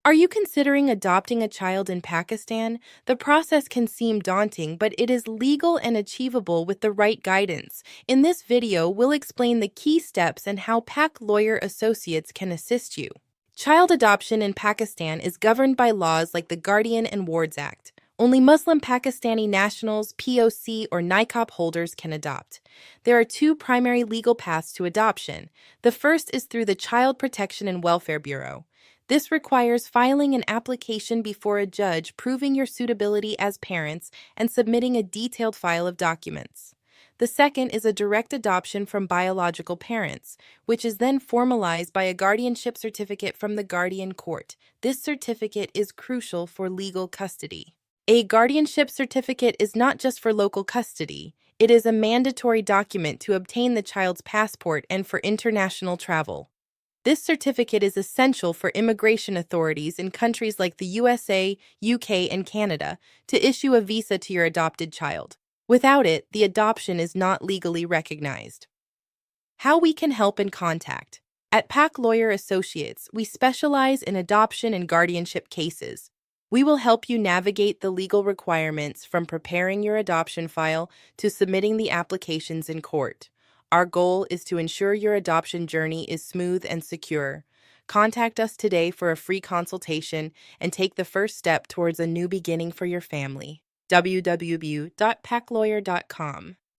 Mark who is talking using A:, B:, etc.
A: Are you considering adopting a child in Pakistan? The process can seem daunting, but it is legal and achievable with the right guidance. In this video, we'll explain the key steps and how Pak Lawyer Associates can assist you. Child adoption in Pakistan is governed by laws like the Guardian and Wards Act. Only Muslim Pakistani Nationals, POC, or NICOP holders can adopt. There are two primary legal paths to adoption. The first is through the Child Protection and Welfare Bureau. This requires filing an application before a judge proving your suitability as parents and submitting a detailed file of documents. The second is a direct adoption from biological parents, which is then formalized by a guardianship certificate from the guardian court. This certificate is crucial for legal custody. A guardianship certificate is not just for local custody. It is a mandatory document to obtain the child's passport and for international travel. This certificate is essential for immigration authorities in countries like the USA, UK, and Canada to issue a visa to your adopted child. Without it, the adoption is not legally recognized. How we can help and contact. At Pak Lawyer Associates, we specialize in adoption and guardianship cases. We will help you navigate the legal requirements from preparing your adoption file to submitting the applications in court. Our goal is to ensure your adoption journey is smooth and secure. Contact us today for a free consultation and take the first step towards a new beginning for your family. www.PakLawyer.com